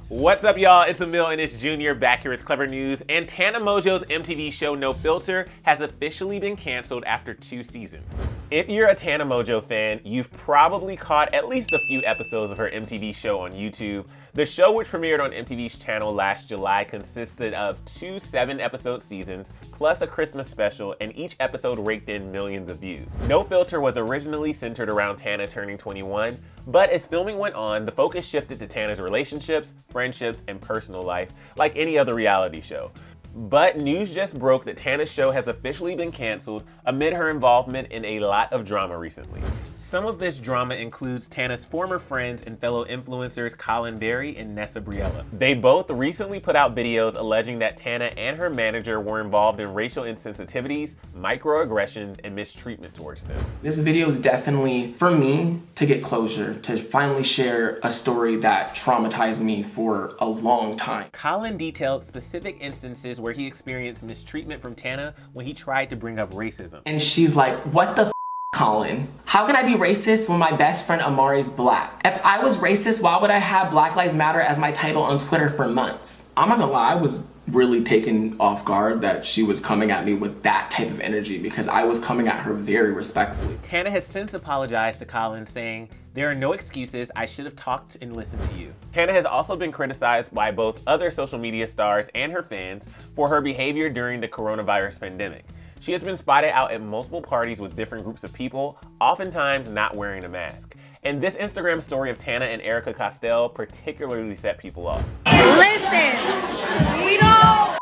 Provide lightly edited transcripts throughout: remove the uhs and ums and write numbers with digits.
What's up, y'all? It's Emile Ennis Jr. back here with Clevver News, and Tana Mongeau's MTV show No Filter has officially been canceled after 2 seasons. If you're a Tana Mongeau fan, you've probably caught at least a few episodes of her MTV show on YouTube. The show, which premiered on MTV's channel last July, consisted of 2 7-episode seasons, plus a Christmas special, and each episode raked in millions of views. No Filter was originally centered around Tana turning 21, but as filming went on, the focus shifted to Tana's relationships, friendships, and personal life, like any other reality show. But news just broke that Tana's show has officially been canceled amid her involvement in a lot of drama recently. Some of this drama includes Tana's former friends and fellow influencers Colin and Nessa Briella. They both recently put out videos alleging that Tana and her manager were involved in racial insensitivities, microaggressions, and mistreatment towards them. This video is definitely for me to get closure, to finally share a story that traumatized me for a long time. Colin detailed specific instances where he experienced mistreatment from Tana when he tried to bring up racism. And she's like, what the f, Colin? How can I be racist when my best friend Amari's black? If I was racist, why would I have Black Lives Matter as my title on Twitter for months? I'm not gonna lie, I was really taken off guard that she was coming at me with that type of energy because I was coming at her very respectfully. Tana has since apologized to Colin, saying, "There are no excuses, I should have talked and listened to you." Tana has also been criticized by both other social media stars and her fans for her behavior during the coronavirus pandemic. She has been spotted out at multiple parties with different groups of people, oftentimes not wearing a mask. And this Instagram story of Tana and Erica Costell particularly set people off. Listen, we don't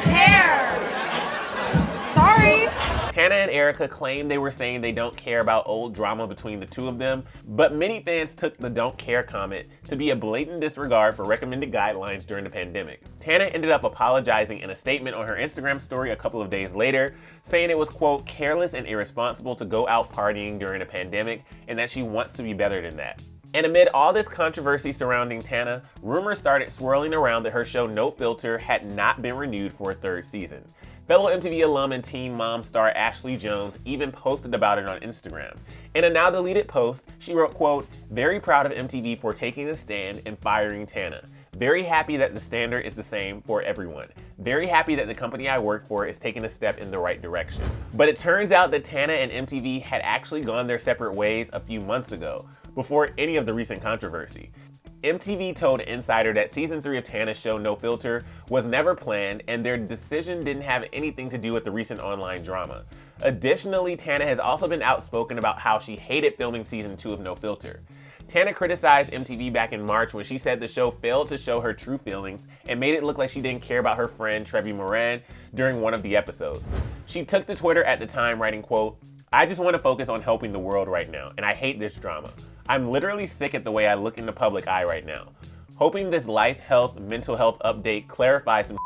care. Sorry. Tana and Erica claimed they were saying they don't care about old drama between the two of them, but many fans took the "don't care" comment to be a blatant disregard for recommended guidelines during the pandemic. Tana ended up apologizing in a statement on her Instagram story a couple of days later, saying it was, quote, careless and irresponsible to go out partying during a pandemic, and that she wants to be better than that. And amid all this controversy surrounding Tana, rumors started swirling around that her show No Filter had not been renewed for a 3rd season. Fellow MTV alum and Teen Mom star Ashley Jones even posted about it on Instagram. In a now deleted post, she wrote, quote, "Very proud of MTV for taking a stand and firing Tana. Very happy that the standard is the same for everyone. Very happy that the company I work for is taking a step in the right direction." But it turns out that Tana and MTV had actually gone their separate ways a few months ago, before any of the recent controversy. MTV told Insider that season 3 of Tana's show No Filter was never planned, and their decision didn't have anything to do with the recent online drama. Additionally, Tana has also been outspoken about how she hated filming season 2 of No Filter. Tana criticized MTV back in March when she said the show failed to show her true feelings and made it look like she didn't care about her friend Trevi Moran during one of the episodes. She took to Twitter at the time, writing, quote, "I just want to focus on helping the world right now, and I hate this drama. I'm literally sick at the way I look in the public eye right now. Hoping this life, health, mental health update clarifies some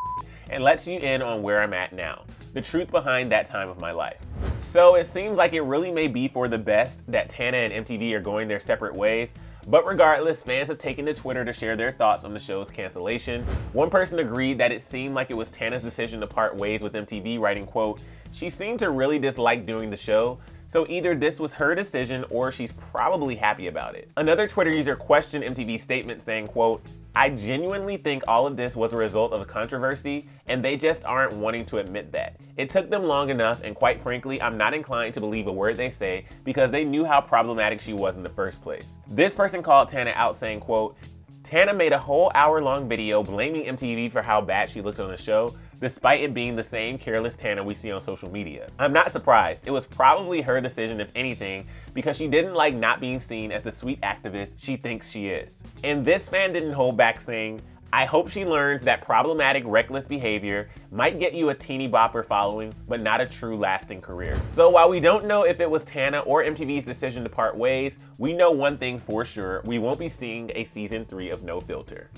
and lets you in on where I'm at now. The truth behind that time of my life." So it seems like it really may be for the best that Tana and MTV are going their separate ways. But regardless, fans have taken to Twitter to share their thoughts on the show's cancellation. One person agreed that it seemed like it was Tana's decision to part ways with MTV, writing, quote, "She seemed to really dislike doing the show. So either this was her decision or she's probably happy about it." Another Twitter user questioned MTV's statement, saying, quote, "I genuinely think all of this was a result of the controversy, and they just aren't wanting to admit that. It took them long enough, and quite frankly, I'm not inclined to believe a word they say because they knew how problematic she was in the first place." This person called Tana out, saying, quote, "Tana made a whole hour-long video blaming MTV for how bad she looked on the show, despite it being the same careless Tana we see on social media. I'm not surprised. It was probably her decision, if anything, because she didn't like not being seen as the sweet activist she thinks she is." And this fan didn't hold back, saying, "I hope she learns that problematic, reckless behavior might get you a teeny bopper following, but not a true lasting career." So while we don't know if it was Tana or MTV's decision to part ways, we know one thing for sure: we won't be seeing a season 3 of No Filter.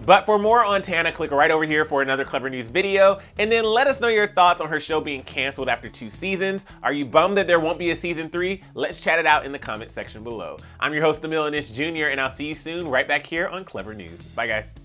But for more on Tana, click right over here for another Clevver News video, and then let us know your thoughts on her show being canceled after 2 seasons. Are you bummed that there won't be a season 3? Let's chat it out in the comment section below. I'm your host, Emile Ennis Jr., and I'll see you soon right back here on Clevver News. Bye, guys.